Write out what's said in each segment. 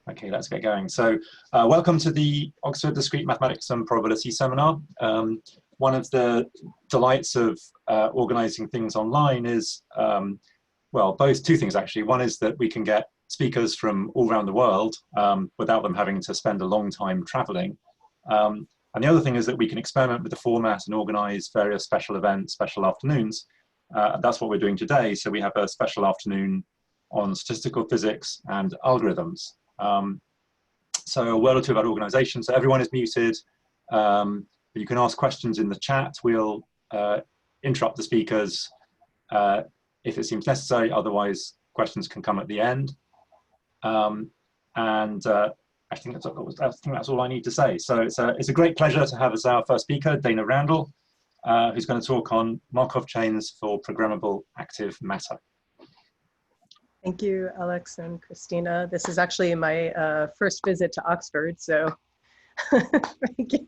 Okay, let's get going. So welcome to the Oxford Discrete Mathematics and Probability Seminar. One of the delights of organizing things online is, well, two things actually. One is that we can get speakers from all around the world without them having to spend a long time traveling. And the other thing is that we can experiment with the format and organize various special events, special afternoons. That's what we're doing today. So we have a special afternoon on statistical physics and algorithms. So a word or two about organization. So everyone is muted. But you can ask questions in the chat. We'll interrupt the speakers if it seems necessary. Otherwise, questions can come at the end. I think that's all I need to say. So it's a great pleasure to have as our first speaker, Dana Randall, who's going to talk on Markov chains for programmable active matter. Thank you, Alex and Christina. This is actually my first visit to Oxford, so thank you.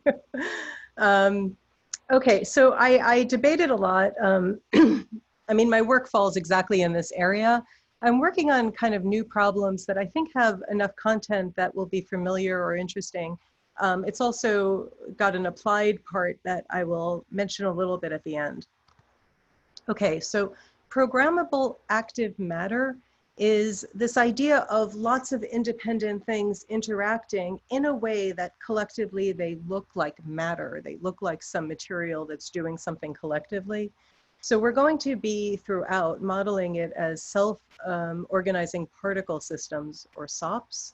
Okay, so I debated a lot. I mean, my work falls exactly in this area. I'm working on kind of new problems that I think have enough content that will be familiar or interesting. It's also got an applied part that I will mention a little bit at the end. Okay, so programmable active matter is this idea of lots of independent things interacting in a way that collectively they look like matter. They look like some material that's doing something collectively. So we're going to be throughout modeling it as self-organizing particle systems, or SOPS.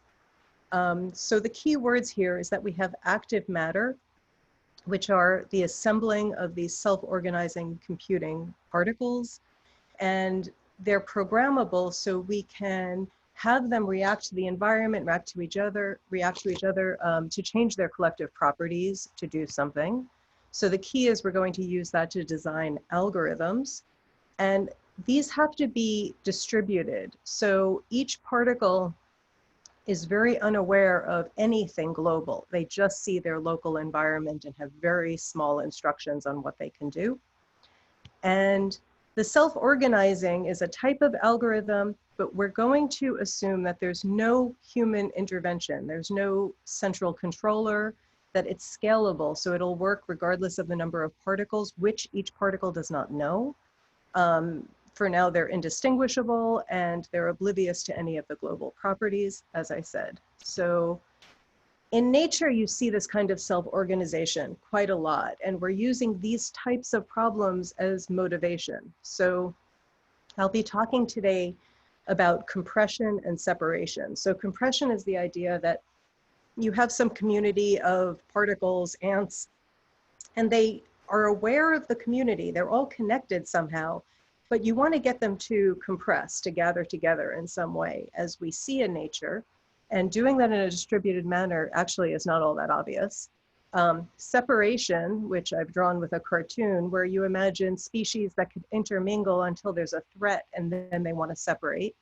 So the key words here is that we have active matter, which are the assembling of these self-organizing computing particles, and they're programmable, so we can have them react to the environment, react to each other, to change their collective properties to do something. So the key is we're going to use that to design algorithms, and these have to be distributed. So each particle is very unaware of anything global. They just see their local environment and have very small instructions on what they can do. And the self-organizing is a type of algorithm, but we're going to assume that there's no human intervention. There's no central controller, that it's scalable, so it'll work regardless of the number of particles, which each particle does not know. For now, they're indistinguishable and they're oblivious to any of the global properties, as I said. So in nature, you see this kind of self-organization quite a lot, and we're using these types of problems as motivation. So I'll be talking today about compression and separation. So compression is the idea that you have some community of particles, ants, and they are aware of the community. They're all connected somehow, but you want to get them to compress, to gather together in some way, as we see in nature. And doing that in a distributed manner actually is not all that obvious. Separation, which I've drawn with a cartoon, where you imagine species that could intermingle until there's a threat and then they want to separate.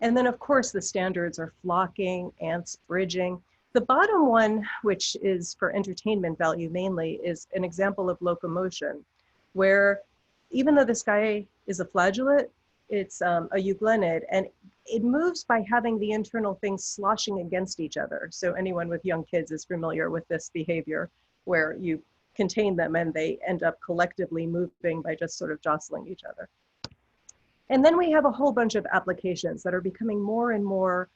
And then of course the standards are flocking, ants bridging. The bottom one, which is for entertainment value mainly, is an example of locomotion, where even though this guy is a flagellate, it's a euglenid, and it moves by having the internal things sloshing against each other. So anyone with young kids is familiar with this behavior, where you contain them and they end up collectively moving by just sort of jostling each other. And then we have a whole bunch of applications that are becoming more and more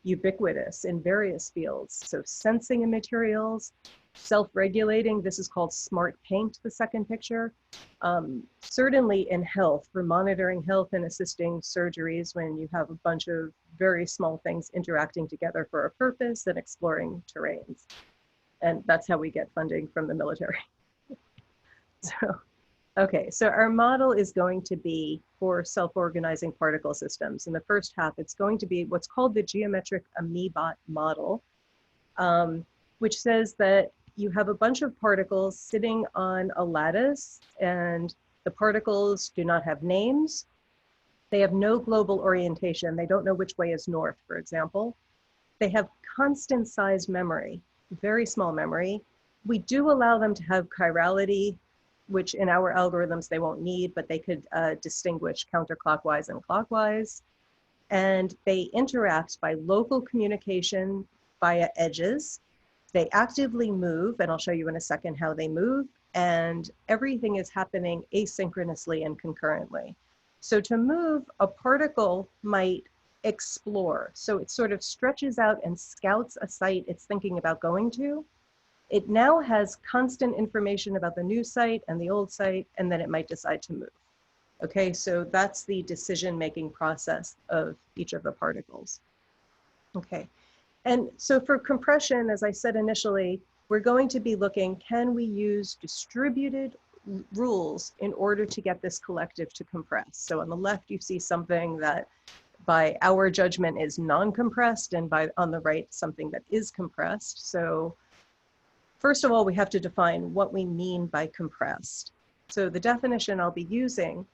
ubiquitous in various fields. So sensing in materials, self-regulating, this is called smart paint, the second picture. Certainly in health, for monitoring health and assisting surgeries when you have a bunch of very small things interacting together for a purpose and exploring terrains. And that's how we get funding from the military. Okay, so our model is going to be for self-organizing particle systems. In the first half, it's going to be what's called the geometric amoebot model, which says that you have a bunch of particles sitting on a lattice, and the particles do not have names. They have no global orientation. They don't know which way is north, for example. They have constant size memory, very small memory. We do allow them to have chirality, which in our algorithms they won't need, but they could distinguish counterclockwise and clockwise. and they interact by local communication via edges. They actively move, and I'll show you in a second how they move, and everything is happening asynchronously and concurrently. So to move, a particle might explore. So it sort of stretches out and scouts a site it's thinking about going to. It now has constant information about the new site and the old site, and then it might decide to move. Okay, so that's the decision-making process of each of the particles. Okay, and so for compression, as I said initially, we're going to be looking, can we use distributed rules in order to get this collective to compress? So on the left, you see something that by our judgment is non-compressed, and on the right, something that is compressed. So first of all, we have to define what we mean by compressed. So the definition I'll be using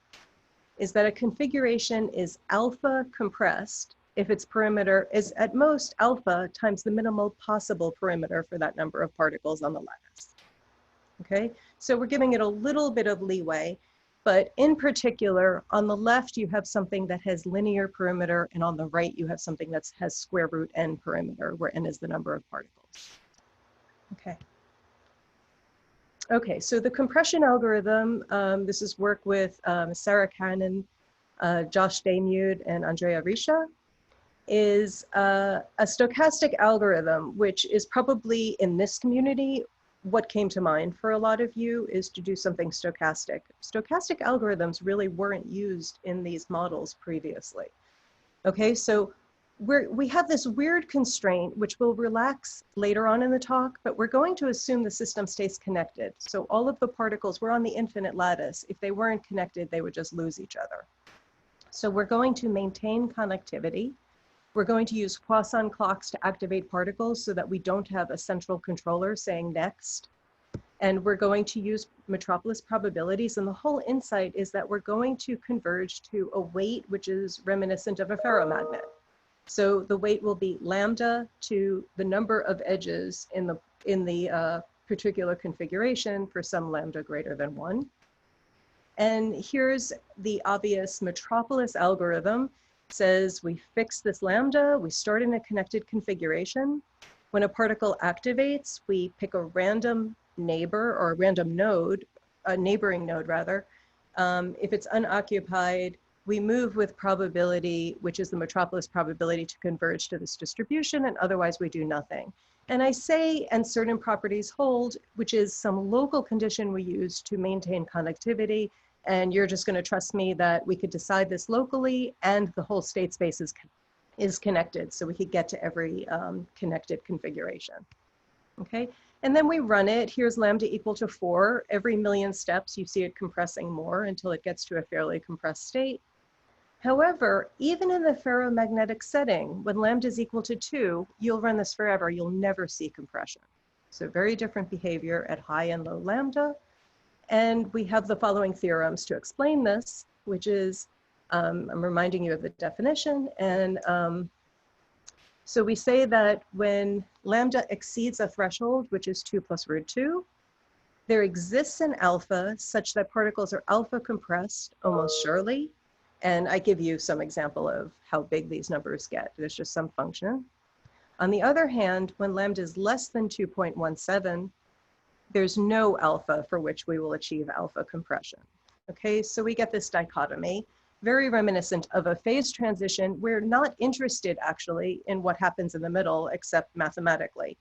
is that a configuration is alpha compressed if its perimeter is at most alpha times the minimal possible perimeter for that number of particles on the lattice. Okay, so we're giving it a little bit of leeway, but in particular, on the left, you have something that has linear perimeter, and on the right, you have something that has square root n perimeter, where n is the number of particles. Okay. Okay, so the compression algorithm, this is work with Sarah Cannon, Josh Damude, and Andrea Risha, is a stochastic algorithm, which is probably in this community, what came to mind for a lot of you is to do something stochastic. Stochastic algorithms really weren't used in these models previously. Okay, so we have this weird constraint, which will relax later on in the talk, but we're going to assume the system stays connected. So all of the particles, we're on the infinite lattice. If they weren't connected, they would just lose each other. So we're going to maintain connectivity. We're going to use Poisson clocks to activate particles so that we don't have a central controller saying next. And we're going to use metropolis probabilities. And the whole insight is that we're going to converge to a weight which is reminiscent of a ferromagnet. So the weight will be lambda to the number of edges in the particular configuration for some lambda greater than 1. And here's the obvious metropolis algorithm. Says we fix this lambda, we start in a connected configuration. When a particle activates, we pick a random neighbor or a random node, a neighboring node rather. If it's unoccupied, we move with probability, which is the metropolis probability to converge to this distribution, and otherwise we do nothing. And I say, and certain properties hold, which is some local condition we use to maintain connectivity. And you're just going to trust me that we could decide this locally and the whole state space is connected. So we could get to every connected configuration. Okay, and then we run it. Here's lambda equal to 4. Every million steps, you see it compressing more until it gets to a fairly compressed state. However, even in the ferromagnetic setting, when lambda is equal to 2, you'll run this forever. You'll never see compression. So very different behavior at high and low lambda. And we have the following theorems to explain this, which is, I'm reminding you of the definition. And so we say that when lambda exceeds a threshold, which is 2 plus root 2, there exists an alpha such that particles are alpha compressed almost surely. And I give you some example of how big these numbers get. There's just some function. On the other hand, when lambda is less than 2.17, there's no alpha for which we will achieve alpha compression. Okay, so we get this dichotomy, very reminiscent of a phase transition. We're not interested actually in what happens in the middle except mathematically.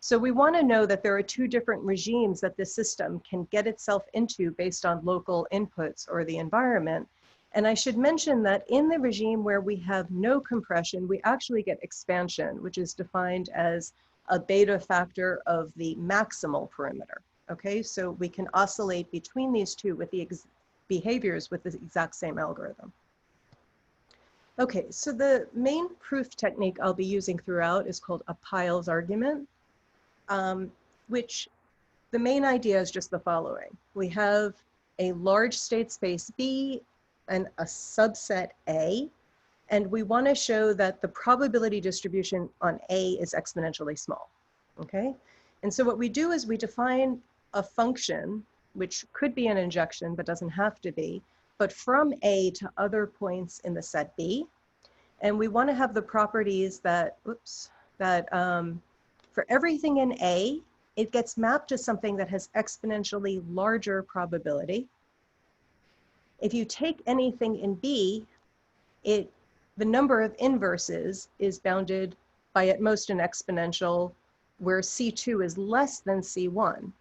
So we want to know that there are 2 different regimes that the system can get itself into based on local inputs or the environment. And I should mention that in the regime where we have no compression, we actually get expansion, which is defined as a beta factor of the maximal perimeter. Okay, so we can oscillate between these two with the behaviors with the exact same algorithm. Okay, so the main proof technique I'll be using throughout is called a Peierls argument, which the main idea is just the following. We have a large state space B and a subset A, and we want to show that the probability distribution on A is exponentially small, okay? And so what we do is we define a function, which could be an injection, but doesn't have to be, but from A to other points in the set B. And we want to have the properties that, for everything in A, it gets mapped to something that has exponentially larger probability. If you take anything in B, the number of inverses is bounded by at most an exponential, where C2 is less than C1,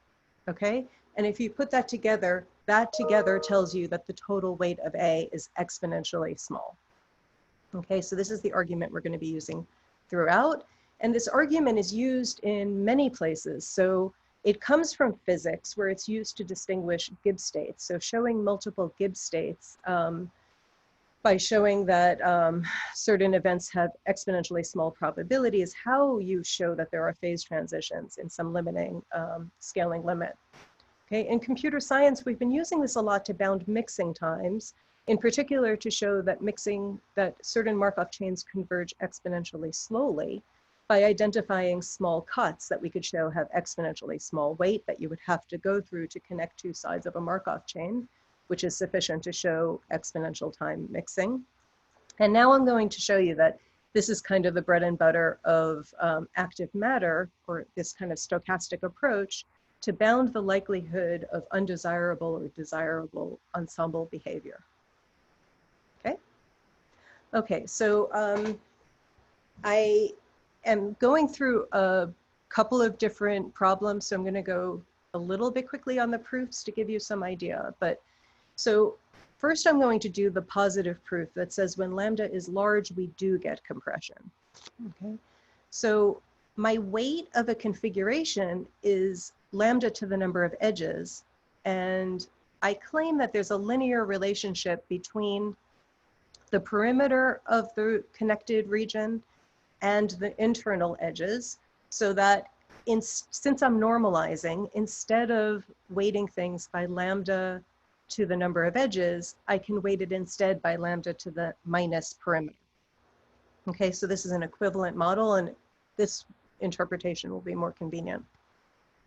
okay? And if you put that together tells you that the total weight of A is exponentially small. Okay, so this is the argument we're going to be using throughout. And this argument is used in many places. So it comes from physics, where it's used to distinguish Gibbs states. So showing multiple Gibbs states by showing that certain events have exponentially small probability is how you show that there are phase transitions in some limiting scaling limit. Okay, in computer science, we've been using this a lot to bound mixing times, in particular to show that that certain Markov chains converge exponentially slowly by identifying small cuts that we could show have exponentially small weight that you would have to go through to connect two sides of a Markov chain, which is sufficient to show exponential time mixing. And now I'm going to show you that this is kind of the bread and butter of active matter, or this kind of stochastic approach to bound the likelihood of undesirable or desirable ensemble behavior. Okay? Okay, so I am going through a couple of different problems, so I'm going to go a little bit quickly on the proofs to give you some idea. But so first I'm going to do the positive proof that says when lambda is large, we do get compression. Okay, so my weight of a configuration is lambda to the number of edges, and I claim that there's a linear relationship between the perimeter of the connected region and the internal edges, so that since I'm normalizing, instead of weighting things by lambda to the number of edges, I can weight it instead by lambda to the minus perimeter. Okay, so this is an equivalent model, and this interpretation will be more convenient.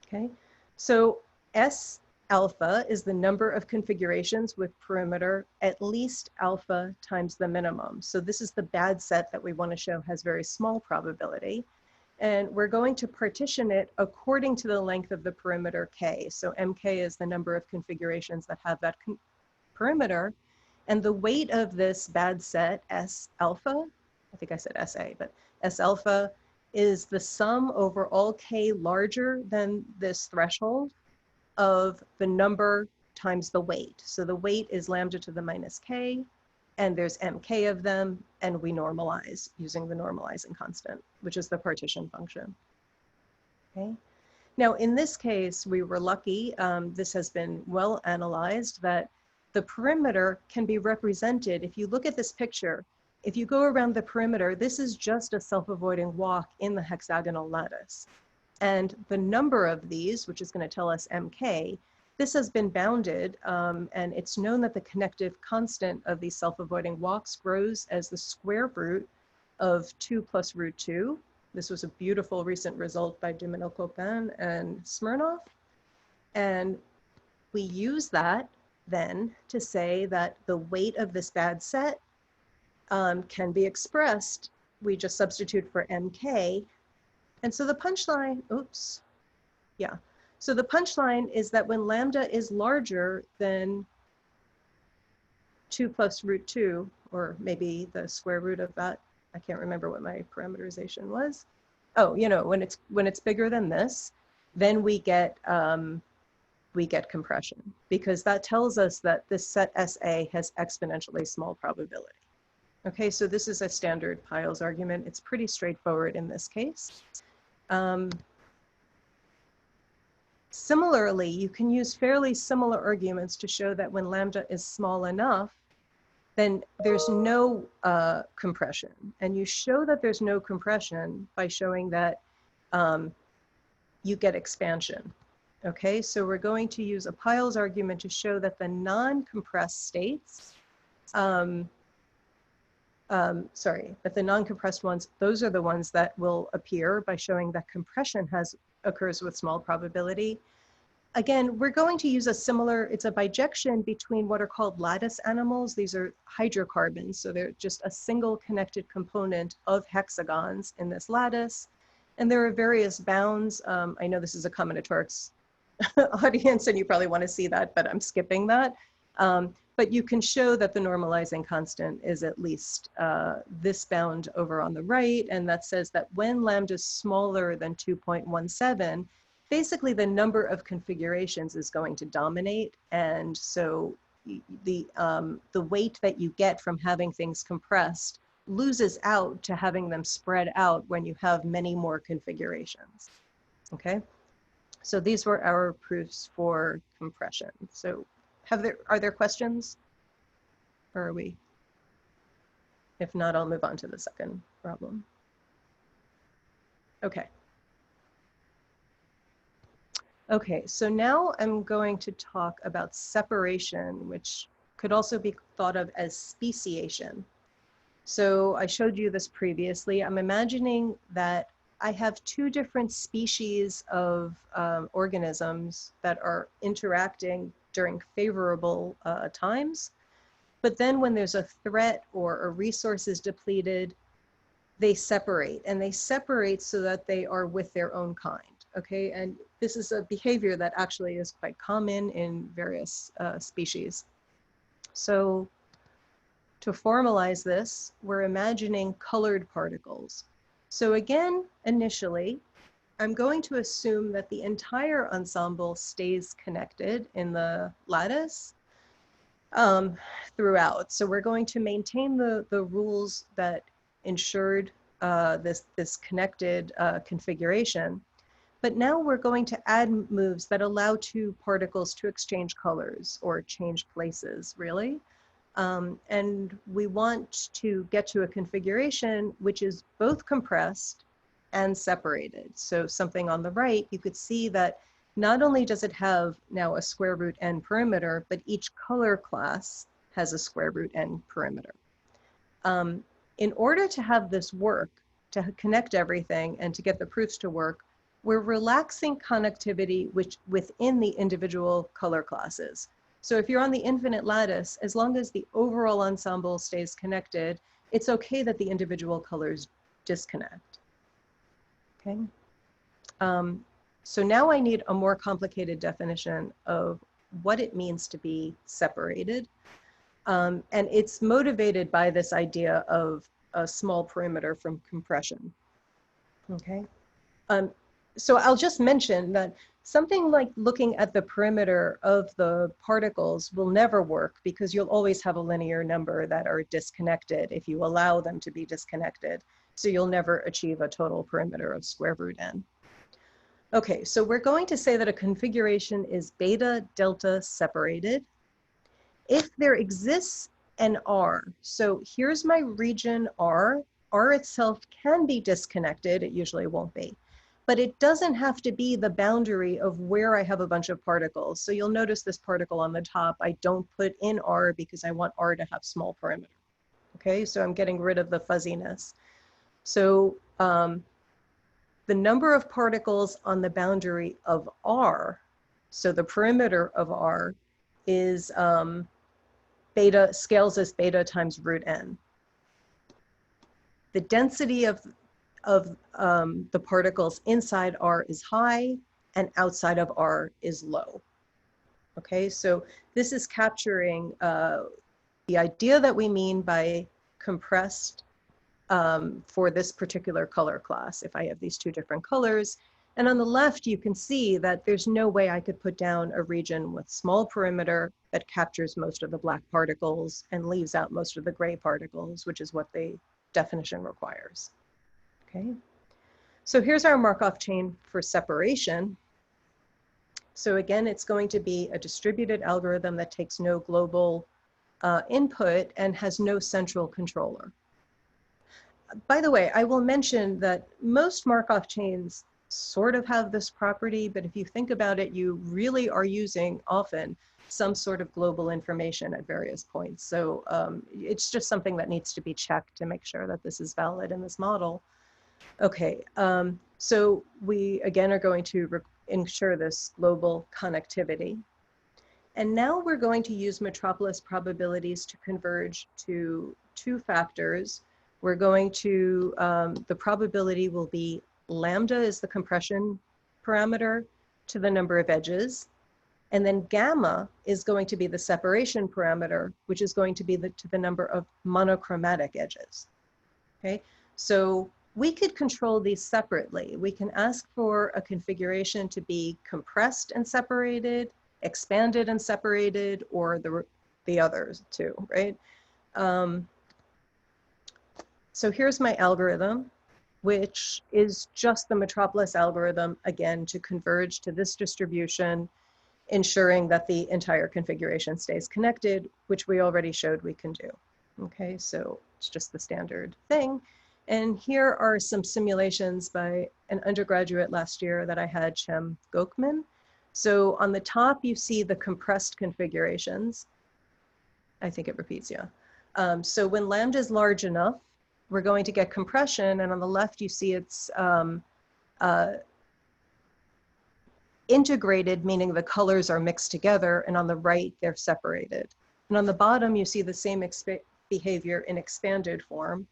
Okay, so S alpha is the number of configurations with perimeter at least alpha times the minimum. So this is the bad set that we want to show has very small probability. And we're going to partition it according to the length of the perimeter K. So MK is the number of configurations that have that perimeter. And the weight of this bad set, S alpha, I think I said SA, but S alpha is the sum over all K larger than this threshold of the number times the weight. So the weight is lambda to the minus K, and there's MK of them, and we normalize using the normalizing constant, which is the partition function. Okay. Now, in this case, we were lucky. This has been well analyzed that the perimeter can be represented. If you look at this picture, if you go around the perimeter, this is just a self-avoiding walk in the hexagonal lattice. And the number of these, which is going to tell us MK, this has been bounded, and it's known that the connective constant of these self-avoiding walks grows as the square root of 2 plus root 2. This was a beautiful recent result by Duminil-Copin and Smirnov. And we use that then to say that the weight of this bad set can be expressed. We just substitute for MK. And so the punchline, so the punchline is that when lambda is larger than 2 plus root 2, or maybe the square root of that, I can't remember what my parameterization was. Oh, you know, when it's bigger than this, then we get compression, because that tells us that this set SA has exponentially small probability. Okay, so this is a standard Peierls argument. It's pretty straightforward in this case. Similarly, you can use fairly similar arguments to show that when lambda is small enough, then there's no compression. And you show that there's no compression by showing that you get expansion. Okay, so we're going to use a Peierls argument to show that the non-compressed states, that the non-compressed ones, those are the ones that will appear by showing that compression occurs with small probability. again, we're going to use a similar, it's a bijection between what are called lattice animals. These are hydrocarbons, so they're just a single connected component of hexagons in this lattice. And there are various bounds. I know this is a combinatorics audience and you probably want to see that, but I'm skipping that. But you can show that the normalizing constant is at least this bound over on the right, and that says that when lambda is smaller than 2.17, basically the number of configurations is going to dominate, and so the weight that you get from having things compressed loses out to having them spread out when you have many more configurations. Okay, so these were our proofs for compression. So are there questions? Or are we? If not, I'll move on to the second problem. Okay. Okay, so now I'm going to talk about separation, which could also be thought of as speciation. So I showed you this previously. I'm imagining that I have two different species of organisms that are interacting during favorable times. But then when there's a threat or a resource is depleted, they separate, and they separate so that they are with their own kind, okay? And this is a behavior that actually is quite common in various species. So to formalize this, we're imagining colored particles. So again, initially, I'm going to assume that the entire ensemble stays connected in the lattice throughout. So we're going to maintain the rules that ensured this connected configuration. But now we're going to add moves that allow two particles to exchange colors or change places, really. And we want to get to a configuration which is both compressed and separated. So something on the right, you could see that not only does it have now a square root n perimeter, but each color class has a square root n perimeter. In order to have this work, to connect everything and to get the proofs to work, we're relaxing connectivity within the individual color classes. So if you're on the infinite lattice, as long as the overall ensemble stays connected, it's okay that the individual colors disconnect. Okay. So now I need a more complicated definition of what it means to be separated. And it's motivated by this idea of a small perimeter from compression. Okay. So I'll just mention that something like looking at the perimeter of the particles will never work because you'll always have a linear number that are disconnected if you allow them to be disconnected. So you'll never achieve a total perimeter of square root n. Okay, so we're going to say that a configuration is beta delta separated if there exists an R. So here's my region R. R itself can be disconnected, it usually won't be, but it doesn't have to be the boundary of where I have a bunch of particles. So you'll notice this particle on the top, I don't put in R because I want R to have small perimeter. Okay, so I'm getting rid of the fuzziness. So the number of particles on the boundary of R, so the perimeter of R, is beta, scales as beta times root n. The density of the particles inside R is high and outside of R is low. Okay, so this is capturing the idea that we mean by compressed for this particular color class, if I have these two different colors. And on the left, you can see that there's no way I could put down a region with small perimeter that captures most of the black particles and leaves out most of the gray particles, which is what the definition requires. Okay, so here's our Markov chain for separation. So again, it's going to be a distributed algorithm that takes no global input and has no central controller. By the way, I will mention that most Markov chains sort of have this property, but if you think about it, you really are using often some sort of global information at various points. So it's just something that needs to be checked to make sure that this is valid in this model. Okay, so we again are going to ensure this global connectivity. And now we're going to use metropolis probabilities to converge to two factors. We're going to, the probability will be lambda is the compression parameter to the number of edges. And then gamma is going to be the separation parameter, which is going to be to the number of monochromatic edges. Okay, so we could control these separately. We can ask for a configuration to be compressed and separated, expanded and separated, or the others too, right? So here's my algorithm, which is just the metropolis algorithm, again, to converge to this distribution, ensuring that the entire configuration stays connected, which we already showed we can do. Okay, so it's just the standard thing. And here are some simulations by an undergraduate last year that I had, Cem Gokman. So on the top, you see the compressed configurations. I think it repeats, yeah. So when lambda is large enough, we're going to get compression, and on the left, you see it's integrated, meaning the colors are mixed together, and on the right, they're separated. And on the bottom, you see the same behavior in expanded form.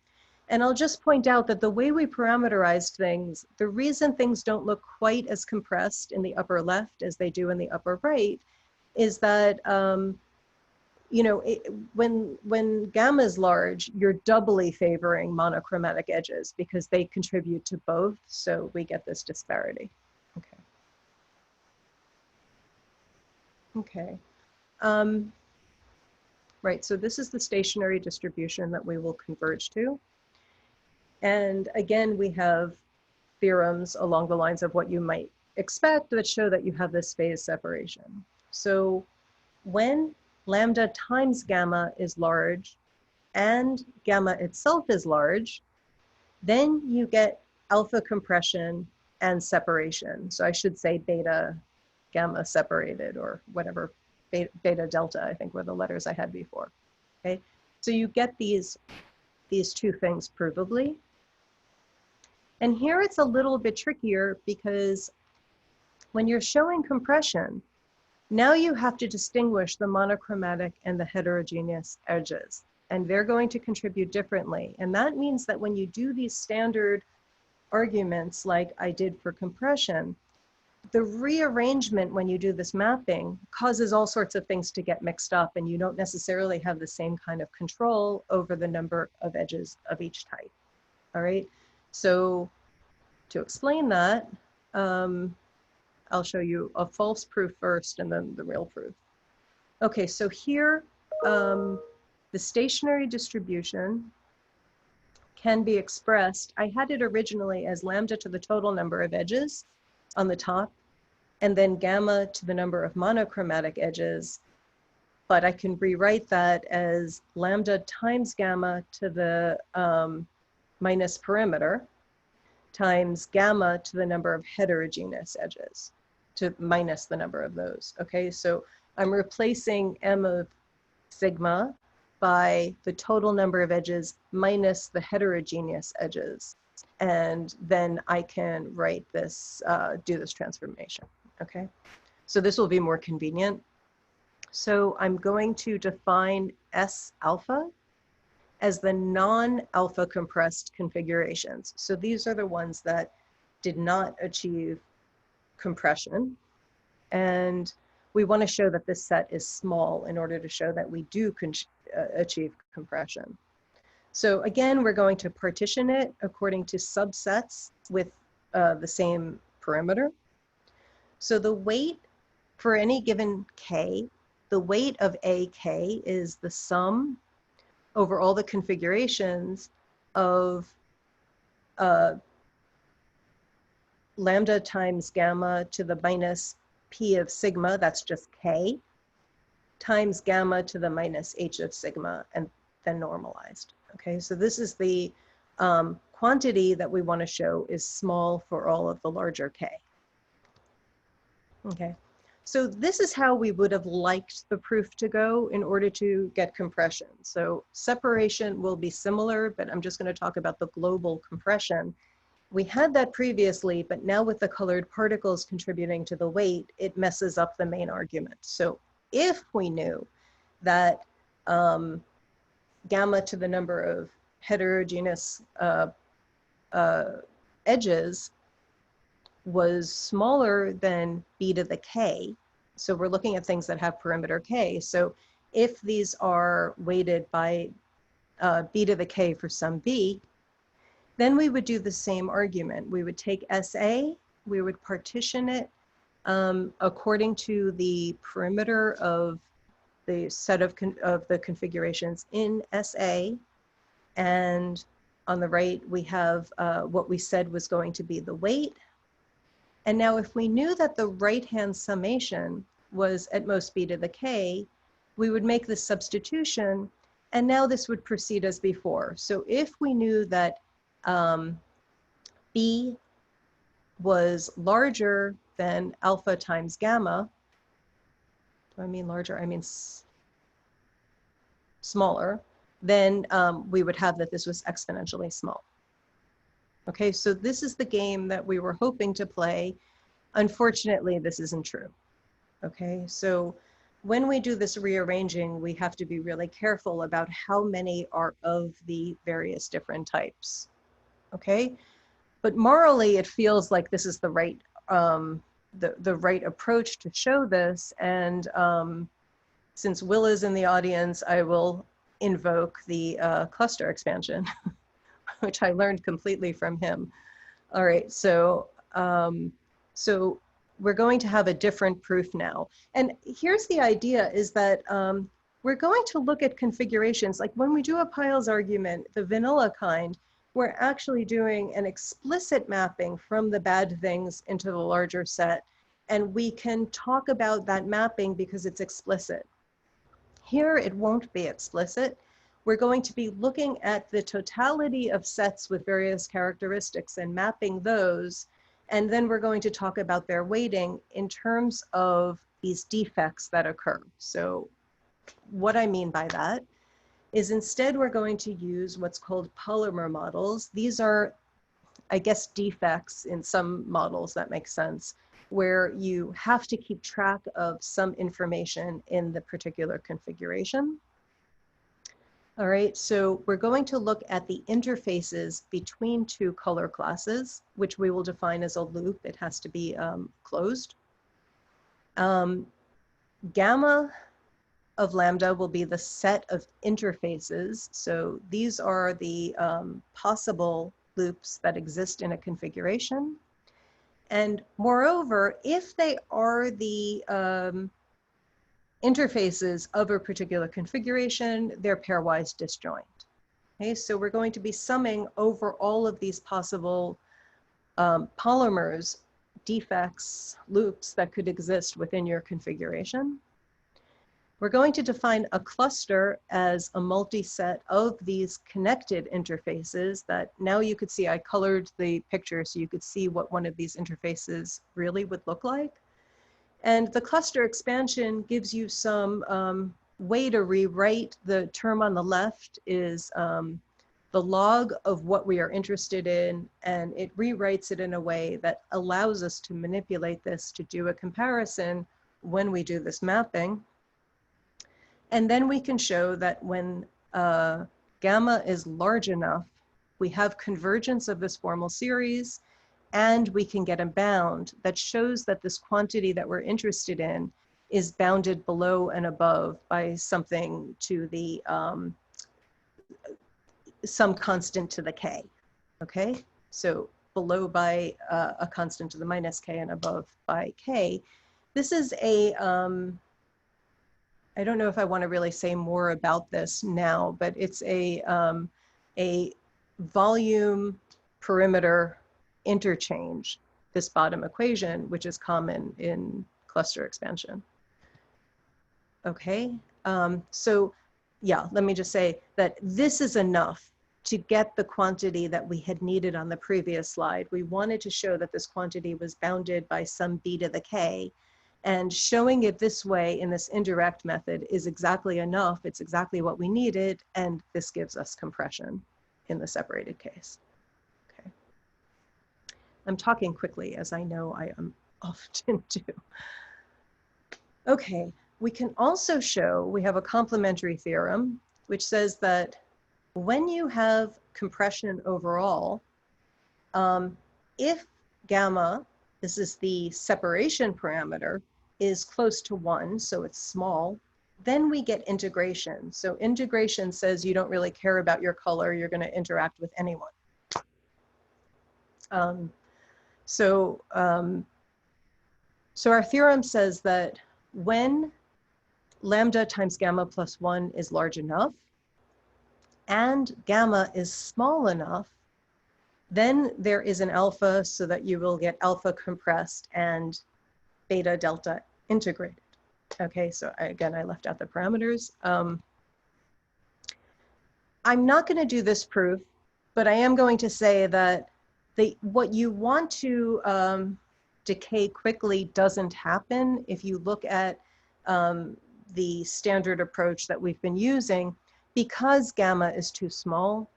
And I'll just point out that the way we parameterized things, the reason things don't look quite as compressed in the upper left as they do in the upper right is that you know, when gamma is large, you're doubly favoring monochromatic edges because they contribute to both, so we get this disparity. Okay. Okay. Right, so this is the stationary distribution that we will converge to. And again, we have theorems along the lines of what you might expect that show that you have this phase separation. So when lambda times gamma is large and gamma itself is large, then you get alpha compression and separation. So I should say beta gamma separated, or whatever, beta delta, I think were the letters I had before. Okay, so you get these two things provably. And here it's a little bit trickier because when you're showing compression, now you have to distinguish the monochromatic and the heterogeneous edges, and they're going to contribute differently. And that means that when you do these standard arguments like I did for compression, the rearrangement when you do this mapping causes all sorts of things to get mixed up, and you don't necessarily have the same kind of control over the number of edges of each type. All right, so to explain that, I'll show you a false proof first and then the real proof. Okay, so here, the stationary distribution can be expressed. I had it originally as lambda to the total number of edges on the top, and then gamma to the number of monochromatic edges. But I can rewrite that as lambda times gamma to the minus perimeter times gamma to the number of heterogeneous edges, to minus the number of those. Okay, so I'm replacing m of sigma by the total number of edges minus the heterogeneous edges. And then I can write this, do this transformation. Okay, so this will be more convenient. So I'm going to define S alpha as the non-alpha compressed configurations. So these are the ones that did not achieve compression. And we want to show that this set is small in order to show that we do achieve compression. So again, we're going to partition it according to subsets with the same perimeter. So the weight for any given k, the weight of AK is the sum over all the configurations of lambda times gamma to the minus p of sigma, that's just k, times gamma to the minus h of sigma, and then normalized. Okay, so this is the quantity that we want to show is small for all of the larger k. Okay, so this is how we would have liked the proof to go in order to get compression. So separation will be similar, but I'm just going to talk about the global compression. we had that previously, but now with the colored particles contributing to the weight, it messes up the main argument. So if we knew that gamma to the number of heterogeneous edges was smaller than b to the k, so we're looking at things that have perimeter k. So if these are weighted by b to the k for some b, then we would do the same argument. We would take SA, we would partition it according to the perimeter of the set of the configurations in SA. And on the right, we have what we said was going to be the weight. And now if we knew that the right-hand summation was at most b to the k, we would make this substitution, and now this would proceed as before. So if we knew that b was larger than alpha times gamma, do I mean larger? I mean smaller, then we would have that this was exponentially small. Okay, so this is the game that we were hoping to play. Unfortunately, this isn't true. Okay, so when we do this rearranging, we have to be really careful about how many are of the various different types. Okay, but morally, it feels like this is the right the right approach to show this. And since Will is in the audience, I will invoke the cluster expansion, which I learned completely from him. All right, so so we're going to have a different proof now. And here's the idea is that we're going to look at configurations. Like when we do a Peierls argument, the vanilla kind, we're actually doing an explicit mapping from the bad things into the larger set. And we can talk about that mapping because it's explicit. Here, it won't be explicit. We're going to be looking at the totality of sets with various characteristics and mapping those. And then we're going to talk about their weighting in terms of these defects that occur. So what I mean by that is instead we're going to use what's called polymer models. These are, I guess, defects in some models, that makes sense, where you have to keep track of some information in the particular configuration. All right, so we're going to look at the interfaces between two color classes, which we will define as a loop. It has to be closed. Gamma of lambda will be the set of interfaces. So these are the possible loops that exist in a configuration. And moreover, if they are the interfaces of a particular configuration, they're pairwise disjoint. Okay, so we're going to be summing over all of these possible polymers, defects, loops that could exist within your configuration. We're going to define a cluster as a multi-set of these connected interfaces that now you could see I colored the picture so you could see what one of these interfaces really would look like. And the cluster expansion gives you some way to rewrite the term on the left is the log of what we are interested in, and it rewrites it in a way that allows us to manipulate this to do a comparison when we do this mapping. And then we can show that when gamma is large enough, we have convergence of this formal series, and we can get a bound that shows that this quantity that we're interested in is bounded below and above by something to the, some constant to the k, okay? So below by a constant to the minus k and above by k. This is a, I don't know if I want to really say more about this now, but it's a volume perimeter interchange, this bottom equation, which is common in cluster expansion. Okay, so yeah, let me just say that this is enough to get the quantity that we had needed on the previous slide. We wanted to show that this quantity was bounded by some b to the k, and showing it this way in this indirect method is exactly enough. It's exactly what we needed, and this gives us compression in the separated case. Okay. I'm talking quickly, as I know I often do. Okay, we can also show, we have a complementary theorem, which says that when you have compression overall, if gamma, this is the separation parameter, is close to 1, so it's small, then we get integration. So integration says you don't really care about your color, you're going to interact with anyone. So our theorem says that when lambda times gamma plus 1 is large enough, and gamma is small enough, then there is an alpha so that you will get alpha compressed and beta delta integrated. Okay, so again, I left out the parameters. I'm not going to do this proof, but I am going to say that what you want to decay quickly doesn't happen if you look at the standard approach that we've been using, because gamma is too small.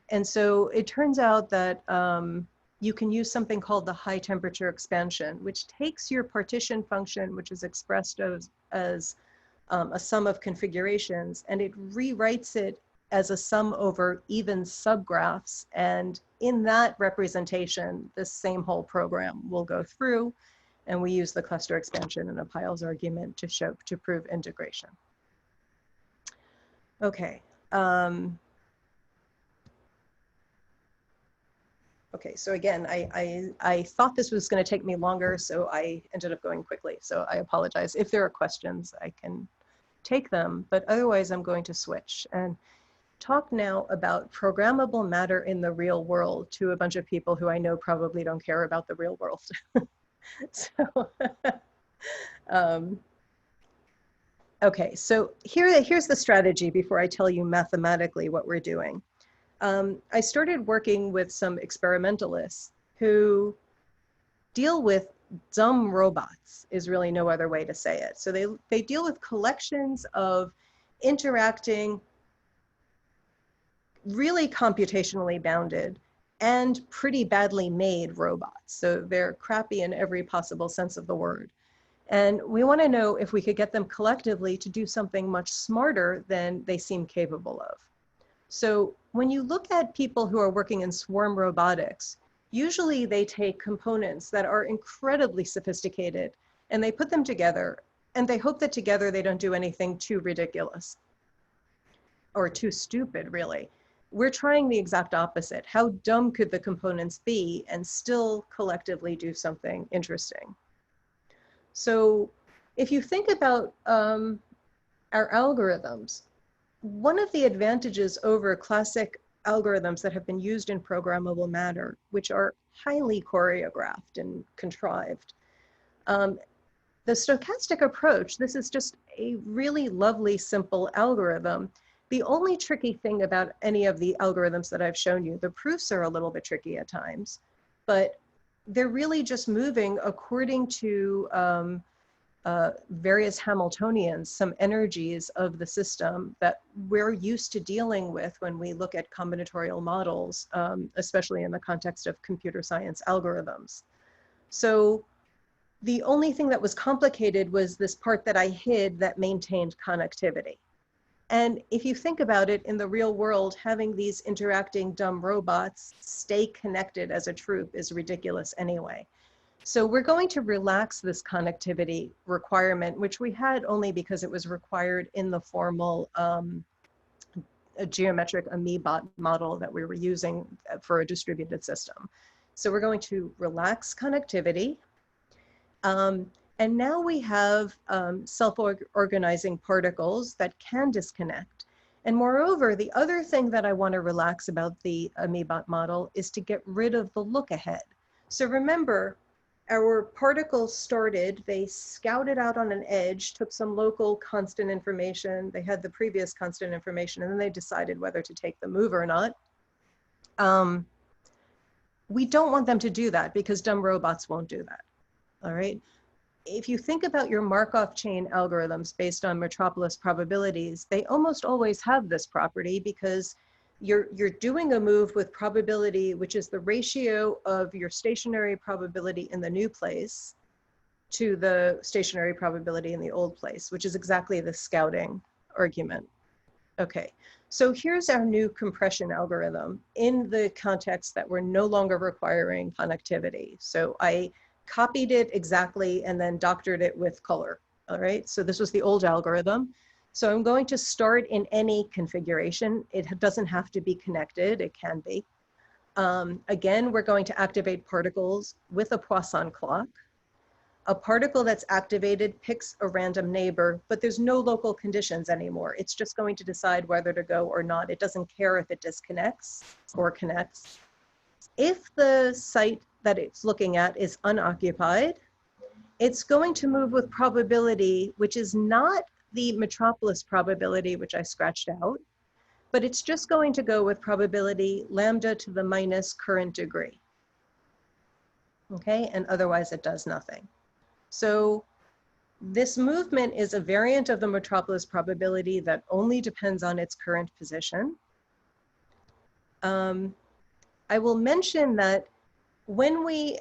And so it turns out that you can use something called the high temperature expansion, which takes your partition function, which is expressed as a sum of configurations, and it rewrites it as a sum over even subgraphs. And in that representation, this same whole program will go through, and we use the cluster expansion and a Peierls argument to prove integration. Okay. Okay, so again, I thought this was going to take me longer, so I ended up going quickly. So I apologize. If there are questions, I can take them, but otherwise I'm going to switch and talk now about programmable matter in the real world to a bunch of people who I know probably don't care about the real world. So, okay, so here's the strategy before I tell you mathematically what we're doing. I started working with some experimentalists who deal with dumb robots, is really no other way to say it. So they deal with collections of interacting, really computationally bounded and pretty badly made robots. So they're crappy in every possible sense of the word. And we want to know if we could get them collectively to do something much smarter than they seem capable of. So when you look at people who are working in swarm robotics, usually they take components that are incredibly sophisticated and they put them together, and they hope that together they don't do anything too ridiculous or too stupid, really. We're trying the exact opposite. How dumb could the components be and still collectively do something interesting? So if you think about our algorithms, one of the advantages over classic algorithms that have been used in programmable matter, which are highly choreographed and contrived, the stochastic approach, this is just a really lovely, simple algorithm. The only tricky thing about any of the algorithms that I've shown you, the proofs are a little bit tricky at times, but they're really just moving according to various Hamiltonians, some energies of the system that we're used to dealing with when we look at combinatorial models, especially in the context of computer science algorithms. So the only thing that was complicated was this part that I hid that maintained connectivity. And if you think about it, in the real world, having these interacting dumb robots stay connected as a troop is ridiculous anyway. So we're going to relax this connectivity requirement, which we had only because it was required in the formal geometric BOBbot model that we were using for a distributed system. So we're going to relax connectivity. And now we have self-organizing particles that can disconnect. And moreover, the other thing that I want to relax about the BOBbot model is to get rid of the look ahead. So remember, our particles started, they scouted out on an edge, took some local constant information, they had the previous constant information, and then they decided whether to take the move or not. We don't want them to do that because dumb robots won't do that, all right? If you think about your Markov chain algorithms based on metropolis probabilities, they almost always have this property because you're doing a move with probability, which is the ratio of your stationary probability in the new place to the stationary probability in the old place, which is exactly the scouting argument. Okay, so here's our new compression algorithm in the context that we're no longer requiring connectivity. So I copied it exactly and then doctored it with color. All right, so this was the old algorithm. So I'm going to start in any configuration. It doesn't have to be connected, it can be. Again, we're going to activate particles with a Poisson clock. A particle that's activated picks a random neighbor, but there's no local conditions anymore. It's just going to decide whether to go or not. It doesn't care if it disconnects or connects. If the site that it's looking at is unoccupied, it's going to move with probability, which is not the metropolis probability, which I scratched out, but it's just going to go with probability lambda to the minus current degree. Okay, and otherwise it does nothing. So this movement is a variant of the metropolis probability that only depends on its current position. I will mention that when we,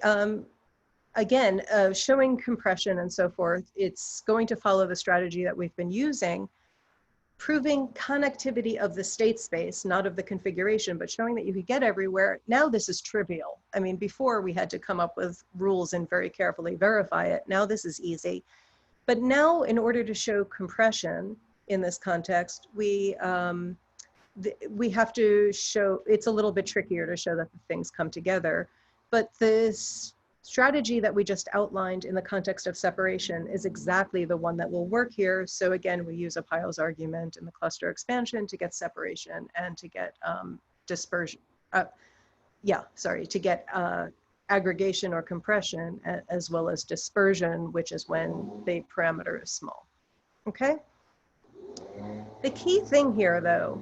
again, showing compression and so forth, it's going to follow the strategy that we've been using, proving connectivity of the state space, not of the configuration, but showing that you could get everywhere. Now this is trivial. I mean, before we had to come up with rules and very carefully verify it. Now this is easy. But now in order to show compression in this context, we have to show, it's a little bit trickier to show that the things come together. But this strategy that we just outlined in the context of separation is exactly the one that will work here. So again, we use a Peierls argument in the cluster expansion to get separation and to get dispersion. To get aggregation or compression, as well as dispersion, which is when the parameter is small. Okay? The key thing here, though,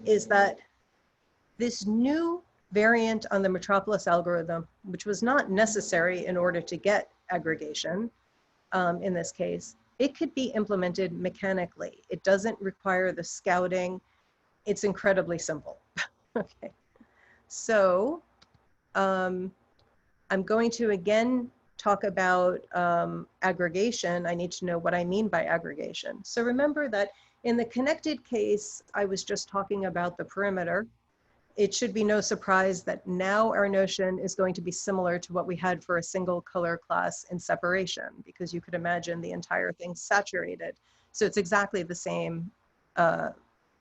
is that this new variant on the metropolis algorithm, which was not necessary in order to get aggregation in this case, it could be implemented mechanically. It doesn't require the scouting. It's incredibly simple. Okay, so I'm going to again talk about aggregation. I need to know what I mean by aggregation. So remember that in the connected case, I was just talking about the perimeter. It should be no surprise that now our notion is going to be similar to what we had for a single color class in separation, because you could imagine the entire thing saturated. So it's exactly the same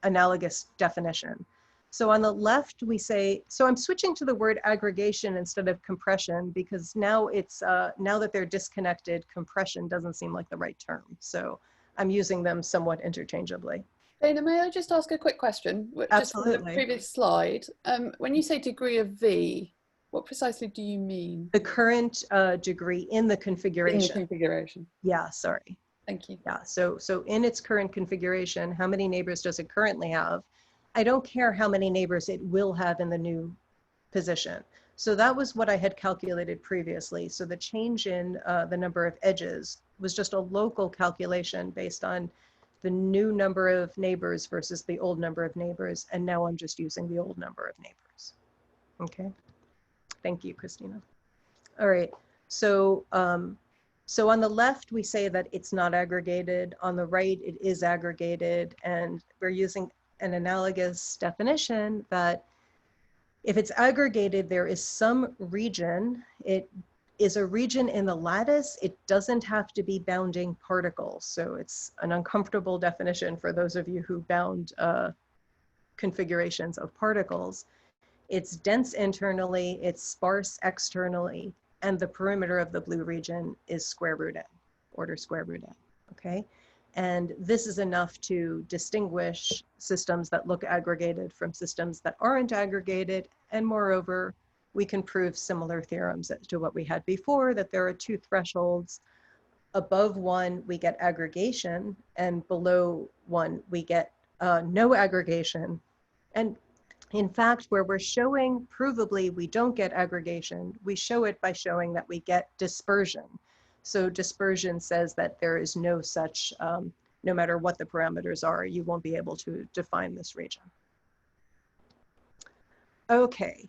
analogous definition. So on the left, we say, so I'm switching to the word aggregation instead of compression, because now it's, now that they're disconnected, compression doesn't seem like the right term. So I'm using them somewhat interchangeably. Dana, may I just ask a quick question? Absolutely. Just from the previous slide. When you say degree of V, what precisely do you mean? The current degree in the configuration. In the configuration. Yeah, sorry. Thank you. Yeah, so in its current configuration, how many neighbors does it currently have? I don't care how many neighbors it will have in the new position. So that was what I had calculated previously. So the change in the number of edges was just a local calculation based on the new number of neighbors versus the old number of neighbors. And now I'm just using the old number of neighbors. Okay, thank you, Christina. All right, so so on the left, we say that it's not aggregated. On the right, it is aggregated. And we're using an analogous definition that if it's aggregated, there is some region. It is a region in the lattice. It doesn't have to be bounding particles. So it's an uncomfortable definition for those of you who bound configurations of particles. It's dense internally, it's sparse externally, and the perimeter of the blue region is square root n, order square root n, okay? And this is enough to distinguish systems that look aggregated from systems that aren't aggregated. And moreover, we can prove similar theorems to what we had before, that there are two thresholds. Above one, we get aggregation, and below one, we get no aggregation. And in fact, where we're showing provably we don't get aggregation, we show it by showing that we get dispersion. So dispersion says that there is no such, no matter what the parameters are, you won't be able to define this region. Okay.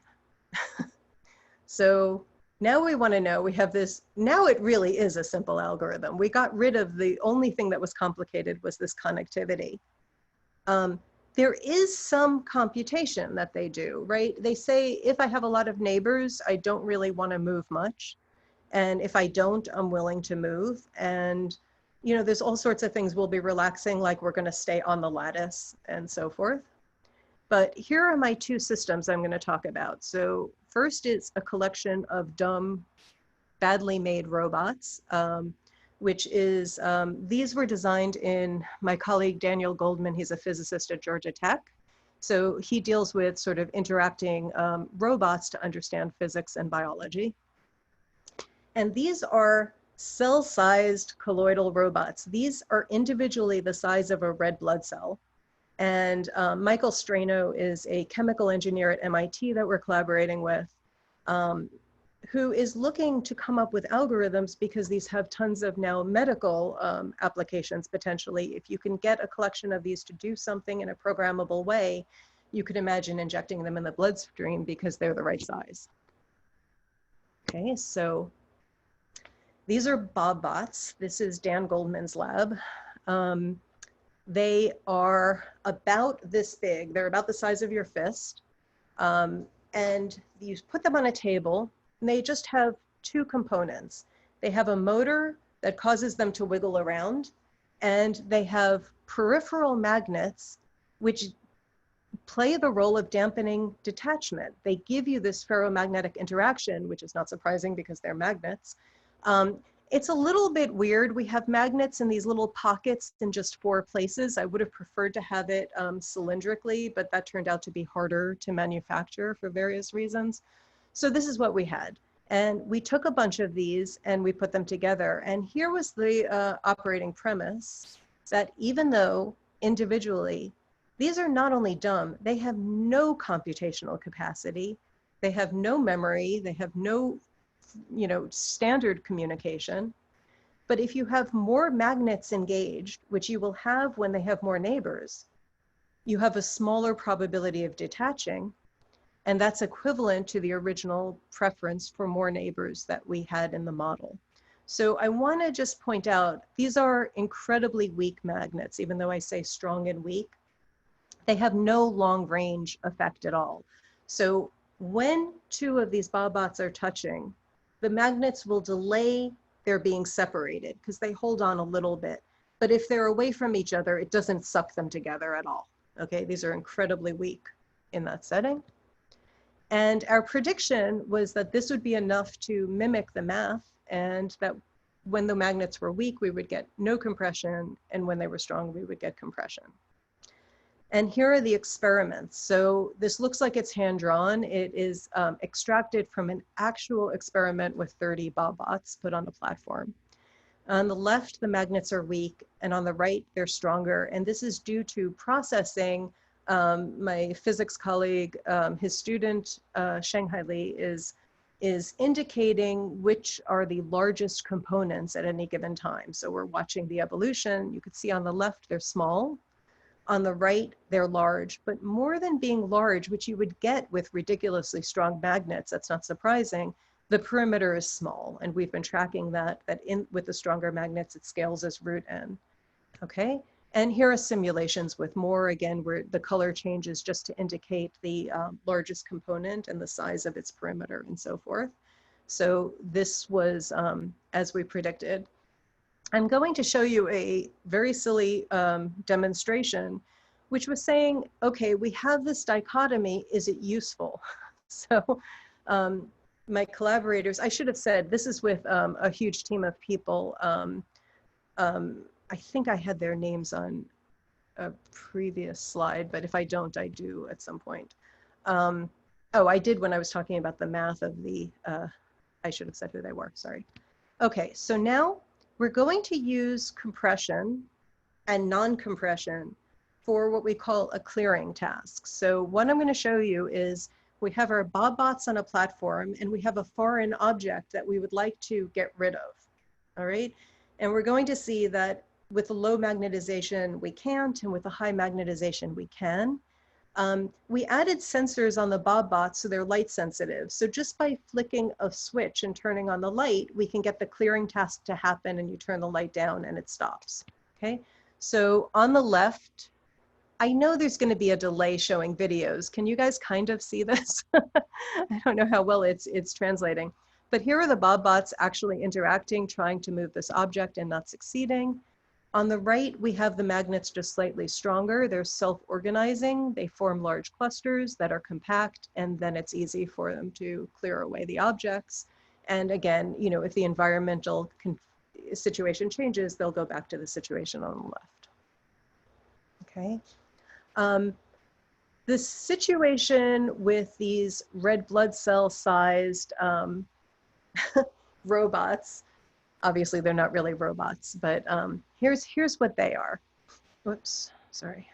So now we want to know, we have this, now it really is a simple algorithm. We got rid of the only thing that was complicated was this connectivity. There is some computation that they do, right? They say, if I have a lot of neighbors, I don't really want to move much. And if I don't, I'm willing to move. And, you know, there's all sorts of things we'll be relaxing, like we're going to stay on the lattice and so forth. But here are my two systems I'm going to talk about. So first is a collection of dumb, badly made robots, which is, these were designed in my colleague Daniel Goldman. He's a physicist at Georgia Tech. So he deals with sort of interacting robots to understand physics and biology. And these are cell-sized colloidal robots. These are individually the size of a red blood cell. And Michael Strano is a chemical engineer at MIT that we're collaborating with, who is looking to come up with algorithms because these have tons of now medical applications potentially. If you can get a collection of these to do something in a programmable way, you could imagine injecting them in the bloodstream because they're the right size. Okay, so these are BOBbots. This is Dan Goldman's lab. They are about this big. They're about the size of your fist. And you put them on a table, and they just have two components. They have a motor that causes them to wiggle around, and they have peripheral magnets, which play the role of dampening detachment. They give you this ferromagnetic interaction, which is not surprising because they're magnets. It's a little bit weird. We have magnets in these little pockets in just 4 places. I would have preferred to have it cylindrically, but that turned out to be harder to manufacture for various reasons. So this is what we had. And we took a bunch of these and we put them together. And here was the operating premise that even though individually, these are not only dumb, they have no computational capacity, they have no memory, they have no standard communication. But if you have more magnets engaged, which you will have when they have more neighbors, you have a smaller probability of detaching. And that's equivalent to the original preference for more neighbors that we had in the model. So I want to just point out, these are incredibly weak magnets, even though I say strong and weak. They have no long range effect at all. So when 2 of these BOBbots are touching, the magnets will delay their being separated because they hold on a little bit. But if they're away from each other, it doesn't suck them together at all. Okay, these are incredibly weak in that setting. And our prediction was that this would be enough to mimic the math, and that when the magnets were weak, we would get no compression, and when they were strong, we would get compression. And here are the experiments. So this looks like it's hand-drawn. It is extracted from an actual experiment with 30 BOBbots put on the platform. On the left, the magnets are weak, and on the right, they're stronger. And this is due to processing. My physics colleague, his student, Shanghai Li, is indicating which are the largest components at any given time. So we're watching the evolution. You could see on the left, they're small. On the right, they're large, but more than being large, which you would get with ridiculously strong magnets, that's not surprising, the perimeter is small. And we've been tracking that with the stronger magnets, it scales as root n, okay? And here are simulations with more, again, where the color changes just to indicate the largest component and the size of its perimeter and so forth. So this was, as we predicted. I'm going to show you a very silly demonstration, which was saying, okay, we have this dichotomy, is it useful? So my collaborators, I should have said, this is with a huge team of people. I think I had their names on a previous slide, but if I don't, I do at some point. Oh, I did when I was talking about the math of the, I should have said who they were, sorry. Okay, so now we're going to use compression and non-compression for what we call a clearing task. So what I'm going to show you is we have our BOBbots on a platform and we have a foreign object that we would like to get rid of, all right? And we're going to see that with the low magnetization, we can't, and with the high magnetization, we can. We added sensors on the BOBbots so they're light sensitive. So just by flicking a switch and turning on the light, we can get the clearing task to happen, and you turn the light down and it stops. Okay, so on the left, I know there's going to be a delay showing videos. Can you guys kind of see this? I don't know how well it's translating. But here are the BOBbots actually interacting, trying to move this object and not succeeding. On the right, we have the magnets just slightly stronger. They're self-organizing. They form large clusters that are compact, and then it's easy for them to clear away the objects. And again, you know, if the environmental situation changes, they'll go back to the situation on the left. Okay. The situation with these red blood cell sized robots, obviously they're not really robots, but here's what they are. Whoops, sorry.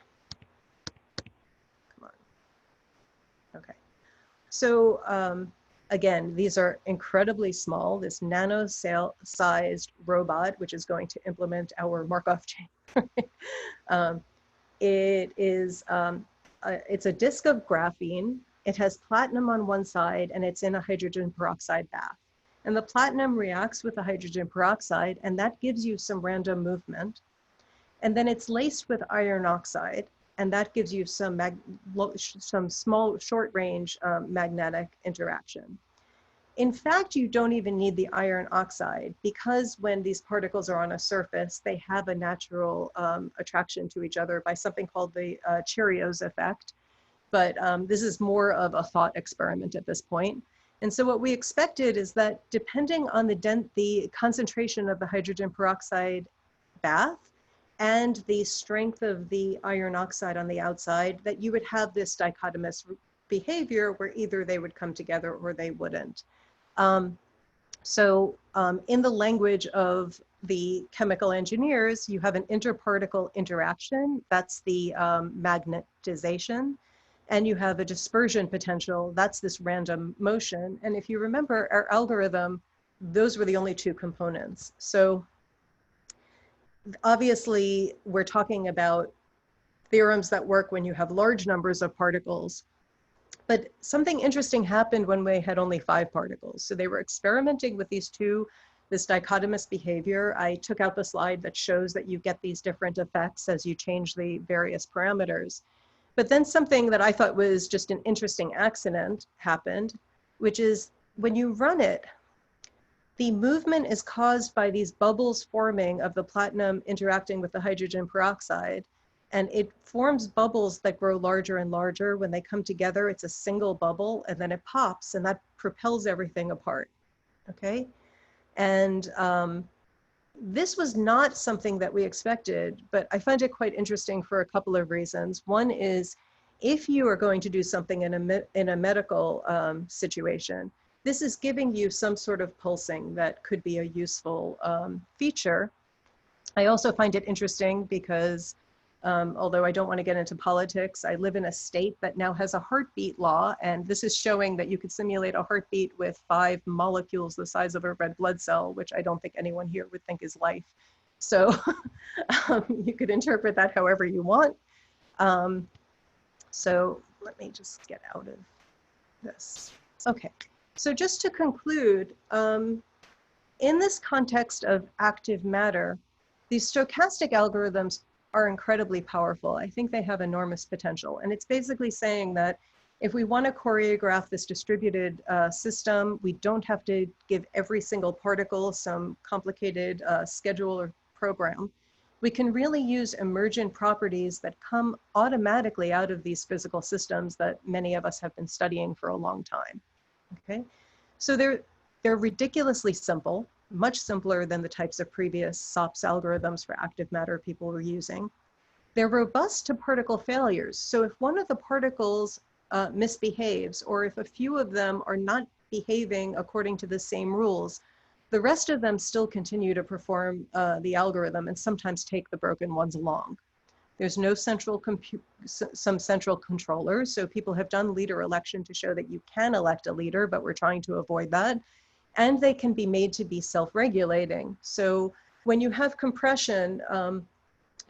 Come on. Okay. So again, these are incredibly small, this nano-sized robot, which is going to implement our Markov chain. It's a disk of graphene. It has platinum on one side, and it's in a hydrogen peroxide bath. And the platinum reacts with the hydrogen peroxide, and that gives you some random movement. And then it's laced with iron oxide, and that gives you some small, short-range magnetic interaction. In fact, you don't even need the iron oxide, because when these particles are on a surface, they have a natural attraction to each other by something called the Cheerios effect. But this is more of a thought experiment at this point. And so what we expected is that depending on the concentration of the hydrogen peroxide bath and the strength of the iron oxide on the outside, that you would have this dichotomous behavior where either they would come together or they wouldn't. In the language of the chemical engineers, you have an interparticle interaction, that's the magnetization, and you have a dispersion potential, that's this random motion. And if you remember our algorithm, those were the only two components. So obviously we're talking about theorems that work when you have large numbers of particles. But something interesting happened when we had only 5 particles. So they were experimenting with this dichotomous behavior. I took out the slide that shows that you get these different effects as you change the various parameters. But then something that I thought was just an interesting accident happened, which is when you run it, the movement is caused by these bubbles forming of the platinum interacting with the hydrogen peroxide. And it forms bubbles that grow larger and larger. When they come together, it's a single bubble, and then it pops, and that propels everything apart, okay? And this was not something that we expected, but I find it quite interesting for a couple of reasons. One is, if you are going to do something in a medical situation, this is giving you some sort of pulsing that could be a useful feature. I also find it interesting because although I don't want to get into politics, I live in a state that now has a heartbeat law, and this is showing that you could simulate a heartbeat with 5 molecules the size of a red blood cell, which I don't think anyone here would think is life. So you could interpret that however you want. So let me just get out of this. Okay, so just to conclude, in this context of active matter, these stochastic algorithms are incredibly powerful. I think they have enormous potential. And it's basically saying that if we want to choreograph this distributed system, we don't have to give every single particle some complicated schedule or program. We can really use emergent properties that come automatically out of these physical systems that many of us have been studying for a long time. Okay, so they're ridiculously simple, much simpler than the types of previous SOPS algorithms for active matter people were using. They're robust to particle failures. So if one of the particles misbehaves, or if a few of them are not behaving according to the same rules, the rest of them still continue to perform the algorithm and sometimes take the broken ones along. There's no central controller. So people have done leader election to show that you can elect a leader, but we're trying to avoid that. And they can be made to be self-regulating. So when you have compression,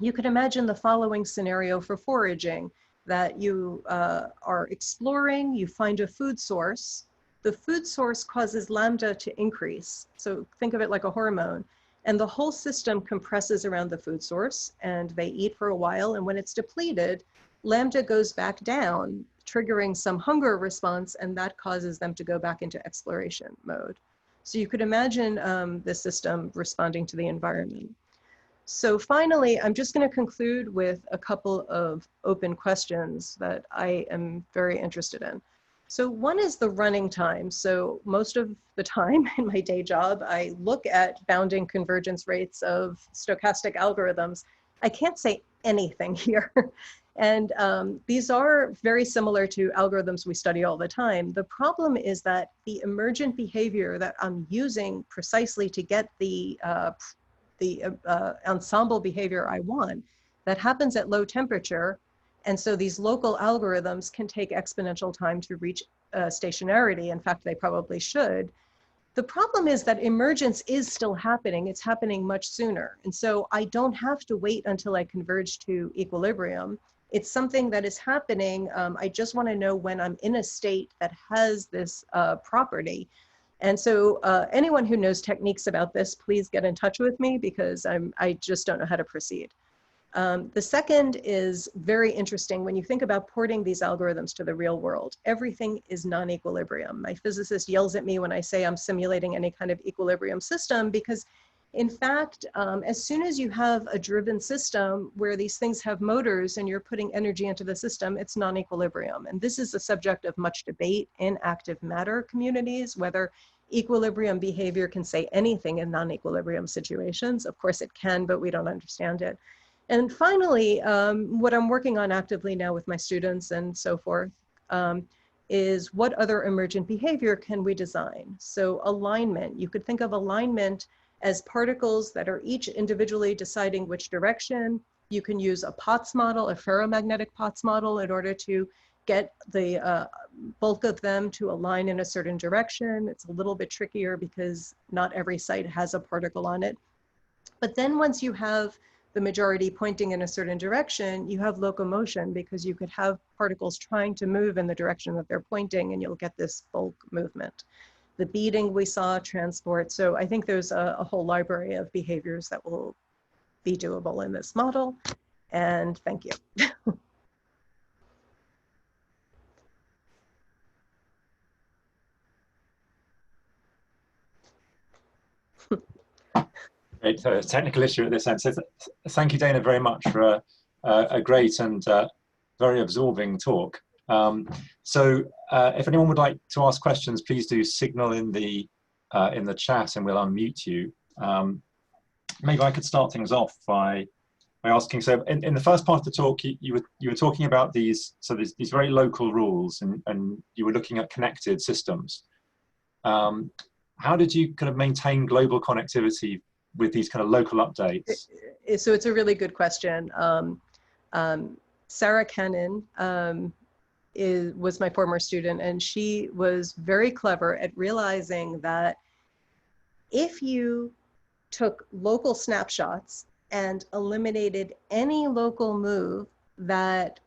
you could imagine the following scenario for foraging. that you are exploring, you find a food source. The food source causes lambda to increase. So think of it like a hormone. And the whole system compresses around the food source, and they eat for a while. And when it's depleted, lambda goes back down, triggering some hunger response, and that causes them to go back into exploration mode. So you could imagine the system responding to the environment. So finally, I'm just going to conclude with a couple of open questions that I am very interested in. So one is the running time. So most of the time in my day job, I look at bounding convergence rates of stochastic algorithms. I can't say anything here. And these are very similar to algorithms we study all the time. The problem is that the emergent behavior that I'm using precisely to get the ensemble behavior I want, that happens at low temperature. And so these local algorithms can take exponential time to reach stationarity. In fact, they probably should. The problem is that emergence is still happening. It's happening much sooner. And so I don't have to wait until I converge to equilibrium. It's something that is happening. I just want to know when I'm in a state that has this property. And so anyone who knows techniques about this, please get in touch with me, because I just don't know how to proceed. The second is very interesting. When you think about porting these algorithms to the real world, everything is non-equilibrium. My physicist yells at me when I say I'm simulating any kind of equilibrium system, because in fact, as soon as you have a driven system where these things have motors and you're putting energy into the system, it's non-equilibrium. And this is a subject of much debate in active matter communities, whether equilibrium behavior can say anything in non-equilibrium situations. Of course it can, but we don't understand it. And finally, what I'm working on actively now with my students and so forth is what other emergent behavior can we design? So alignment, you could think of alignment as particles that are each individually deciding which direction. You can use a Potts model, a ferromagnetic Potts model, in order to get the bulk of them to align in a certain direction. It's a little bit trickier because not every site has a particle on it. But then once you have the majority pointing in a certain direction, you have locomotion, because you could have particles trying to move in the direction that they're pointing, and you'll get this bulk movement. The beating we saw, transport. So I think there's a whole library of behaviors that will be doable in this model. And thank you. Great, technical issue at this end. So thank you, Dana, very much for a great and very absorbing talk. If anyone would like to ask questions, please do signal in the chat and we'll unmute you. Maybe I could start things off by asking, so in the first part of the talk, you were talking about these very local rules, and you were looking at connected systems. How did you kind of maintain global connectivity with these kind of local updates? So it's a really good question. Sarah Cannon was my former student, and she was very clever at realizing that if you took local snapshots and eliminated any local move that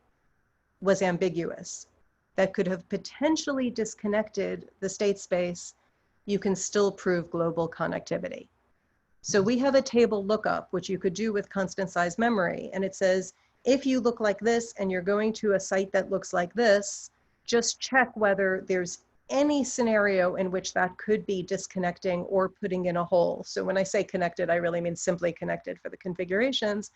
was ambiguous, that could have potentially disconnected the state space, you can still prove global connectivity. So we have a table lookup, which you could do with constant size memory. And it says, if you look like this and you're going to a site that looks like this, just check whether there's any scenario in which that could be disconnecting or putting in a hole. So when I say connected, I really mean simply connected for the configurations.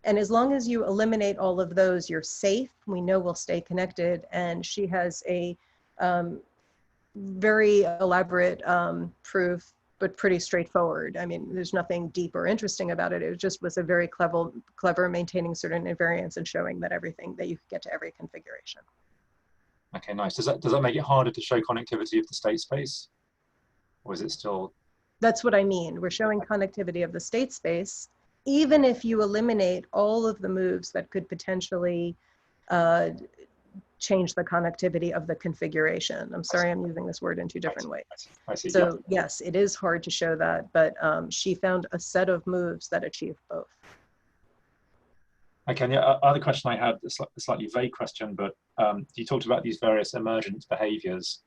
And as long as you eliminate all of those, you're safe. We know we'll stay connected. And she has a very elaborate proof, but pretty straightforward. I mean, there's nothing deep or interesting about it. It just was a very clever maintaining certain invariants and showing that that you could get to every configuration. Okay, nice. Does that make it harder to show connectivity of the state space? Or is it still? That's what I mean. We're showing connectivity of the state space, even if you eliminate all of the moves that could potentially change the connectivity of the configuration. I'm sorry, I'm using this word in two different ways. I see. So yes, it is hard to show that, but she found a set of moves that achieve both. Okay, and the other question I had, a slightly vague question, but you talked about these various emergent behaviors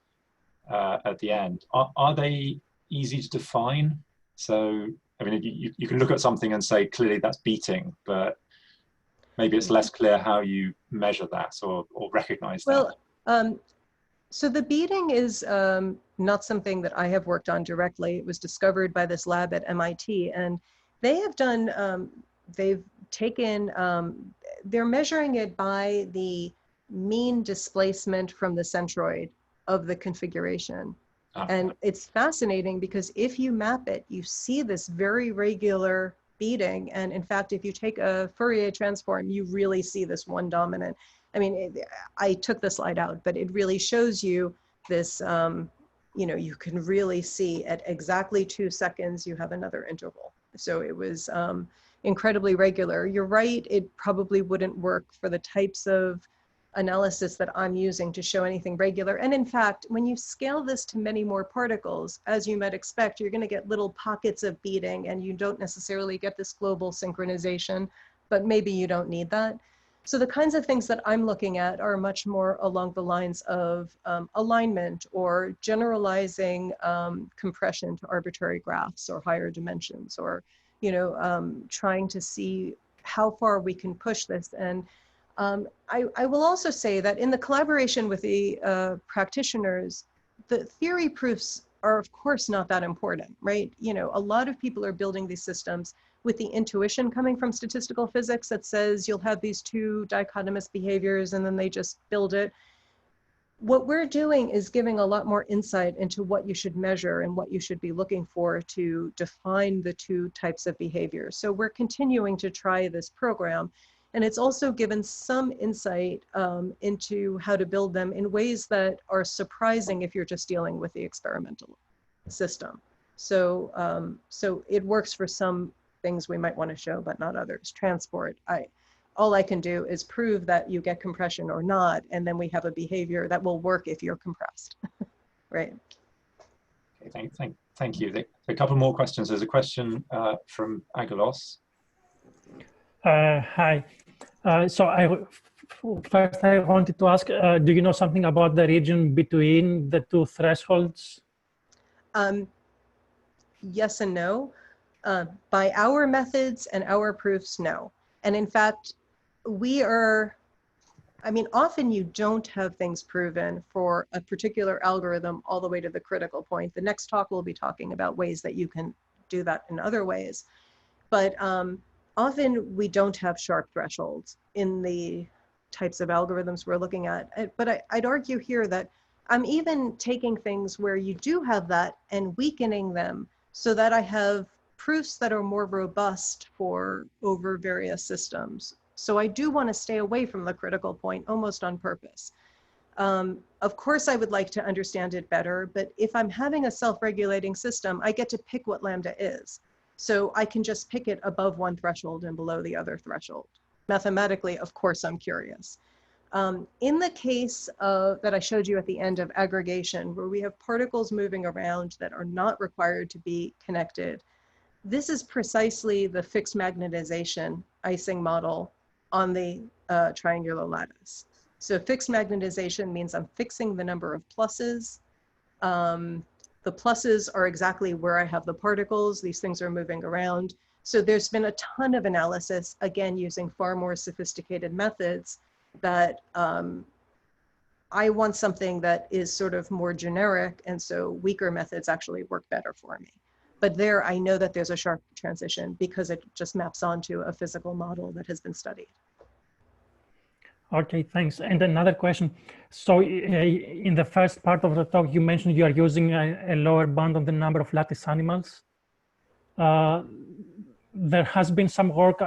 at the end. Are they easy to define? So, I mean, you can look at something and say, clearly that's beating, but maybe it's less clear how you measure that or recognize that. Well, so the beating is not something that I have worked on directly. It was discovered by this lab at MIT, and they have done, they've taken, they're measuring it by the mean displacement from the centroid of the configuration. And it's fascinating because if you map it, you see this very regular beating. And in fact, if you take a Fourier transform, you really see this one dominant. I mean, I took the slide out, but it really shows you this, you know, you can really see at exactly 2 seconds, you have another interval. So it was incredibly regular. You're right, it probably wouldn't work for the types of analysis that I'm using to show anything regular. And in fact, when you scale this to many more particles, as you might expect, you're going to get little pockets of beating, and you don't necessarily get this global synchronization, but maybe you don't need that. So the kinds of things that I'm looking at are much more along the lines of alignment or generalizing compression to arbitrary graphs or higher dimensions, or, you know, trying to see how far we can push this. And I will also say that in the collaboration with the practitioners, the theory proofs are of course not that important, right? You know, a lot of people are building these systems with the intuition coming from statistical physics that says you'll have these 2 dichotomous behaviors and then they just build it. What we're doing is giving a lot more insight into what you should measure and what you should be looking for to define the 2 types of behaviors. So we're continuing to try this program. And it's also given some insight into how to build them in ways that are surprising if you're just dealing with the experimental system. So, so it works for some things we might want to show, but not others. Transport, all I can do is prove that you get compression or not, and then we have a behavior that will work if you're compressed, right? Okay, thank you. A couple more questions. There's a question from Agalos. Hi. So first I wanted to ask, do you know something about the region between the 2 thresholds? Yes and no. By our methods and our proofs, no. And in fact, we are, I mean, often you don't have things proven for a particular algorithm all the way to the critical point. The next talk will be talking about ways that you can do that in other ways. But often we don't have sharp thresholds in the types of algorithms we're looking at. But I'd argue here that I'm even taking things where you do have that and weakening them so that I have proofs that are more robust for over various systems. So I do want to stay away from the critical point almost on purpose. Of course, I would like to understand it better, but if I'm having a self-regulating system, I get to pick what lambda is. So I can just pick it above 1 threshold and below the other threshold. Mathematically, of course, I'm curious. In the case that I showed you at the end of aggregation, where we have particles moving around that are not required to be connected, this is precisely the fixed magnetization Ising model on the triangular lattice. So fixed magnetization means I'm fixing the number of pluses. The pluses are exactly where I have the particles. These things are moving around. So there's been a ton of analysis, again, using far more sophisticated methods that I want something that is sort of more generic. And so weaker methods actually work better for me. But there, I know that there's a sharp transition because it just maps onto a physical model that has been studied. Okay, thanks. And another question. So in the first part of the talk, you mentioned you are using a lower bound on the number of lattice animals. There has been some work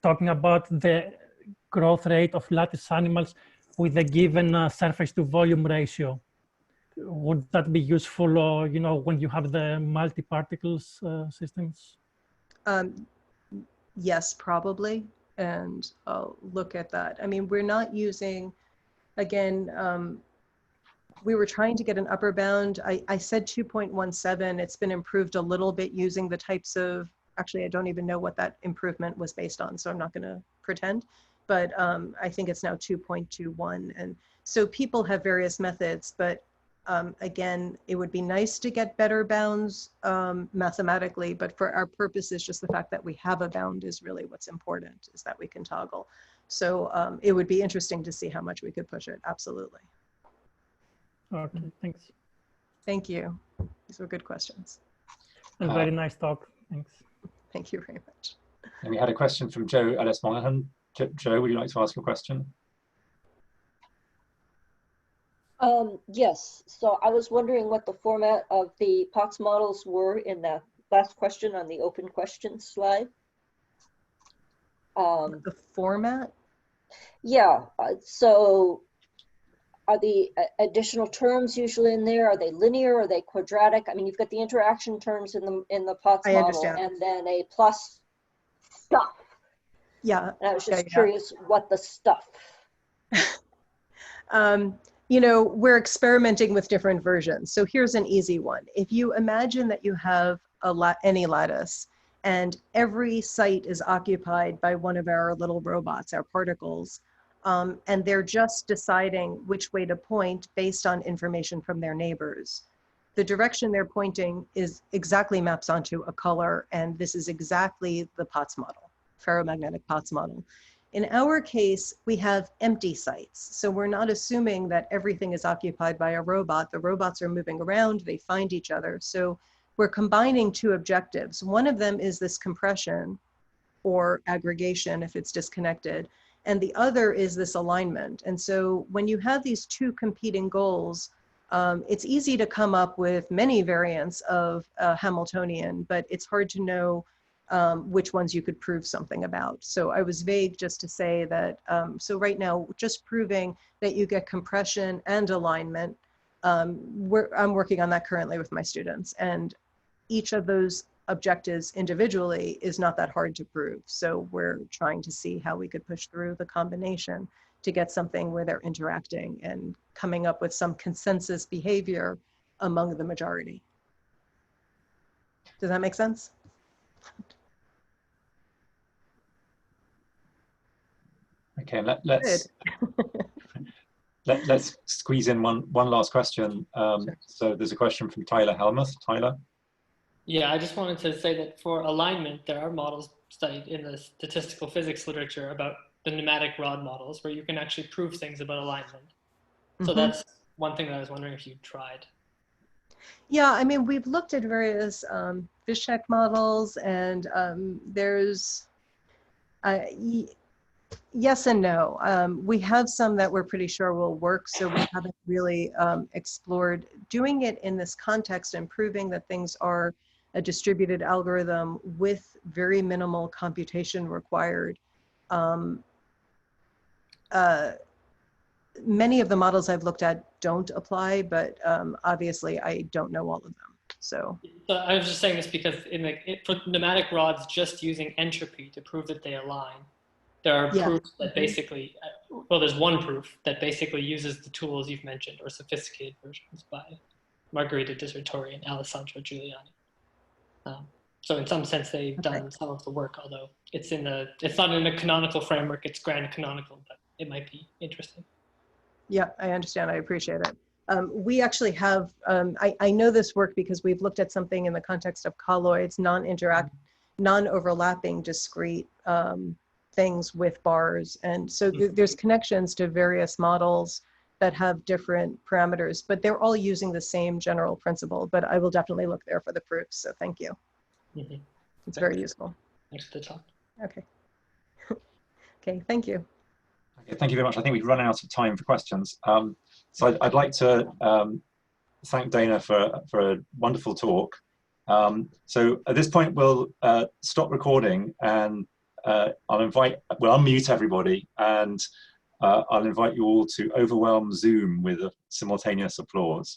talking about the growth rate of lattice animals with a given surface to volume ratio. Would that be useful, you know, when you have the multi-particles systems? Yes, probably. And I'll look at that. I mean, we're not using, again, we were trying to get an upper bound. I said 2.17. It's been improved a little bit using the types of, actually, I don't even know what that improvement was based on, so I'm not going to pretend. but I think it's now 2.21. And so people have various methods, but again, it would be nice to get better bounds mathematically, but for our purposes, just the fact that we have a bound is really what's important, is that we can toggle. So it would be interesting to see how much we could push it, absolutely. Okay, thanks. Thank you. These were good questions. A very nice talk, thanks. Thank you very much. And we had a question from Joe Ellis Monaghan. Joe, would you like to ask a question? Yes, so I was wondering what the format of the Potts models were in that last question on the open questions slide. The format? Yeah, so are the additional terms usually in there? Are they linear? Are they quadratic? I mean, you've got the interaction terms in the Potts model, understand. and then a plus stuff. Yeah. And I was just curious what the stuff. You know, we're experimenting with different versions. So here's an easy one. If you imagine that you have any lattice and every site is occupied by one of our little robots, our particles, and they're just deciding which way to point based on information from their neighbors. The direction they're pointing is exactly maps onto a color, and this is exactly the Potts model, ferromagnetic Potts model. In our case, we have empty sites. So we're not assuming that everything is occupied by a robot. The robots are moving around, they find each other. So we're combining two objectives. One of them is this compression or aggregation if it's disconnected. And the other is this alignment. And so when you have these two competing goals, it's easy to come up with many variants of Hamiltonian, but it's hard to know which ones you could prove something about. So I was vague just to say that, so right now, just proving that you get compression and alignment, I'm working on that currently with my students. And each of those objectives individually is not that hard to prove. So we're trying to see how we could push through the combination to get something where they're interacting and coming up with some consensus behavior among the majority. Does that make sense? Okay, let's squeeze in one last question. Sure. So there's a question from Tyler Helmuth. Tyler? Yeah, I just wanted to say that for alignment, there are models studied in the statistical physics literature about the pneumatic rod models where you can actually prove things about alignment. So that's one thing that I was wondering if you tried. Yeah, I mean, we've looked at various Fishek models, and there's yes and no. We have some that we're pretty sure will work, so we haven't really explored doing it in this context and proving that things are a distributed algorithm with very minimal computation required. Many of the models I've looked at don't apply, but obviously I don't know all of them. So I was just saying this because for pneumatic rods, just using entropy to prove that they align, there are proofs that basically, well, there's one proof that basically uses the tools you've mentioned or sophisticated versions by Margherita Disertori and Alessandro Giuliani. So in some sense, they've done some of the work, although it's not in a canonical framework, it's grand canonical, but it might be interesting. Yeah, I understand, I appreciate it. We actually have, I know this work because we've looked at something in the context of colloids, non-overlapping discrete things with bars. And so there's connections to various models that have different parameters, but they're all using the same general principle. But I will definitely look there for the proofs, so thank you. It's very useful. Thanks for the talk. Okay. Okay, thank you. Okay, thank you very much. I think we've run out of time for questions. So I'd like to thank Dana for a wonderful talk. So at this point, we'll stop recording, and we'll unmute everybody, and I'll invite you all to overwhelm Zoom with a simultaneous applause.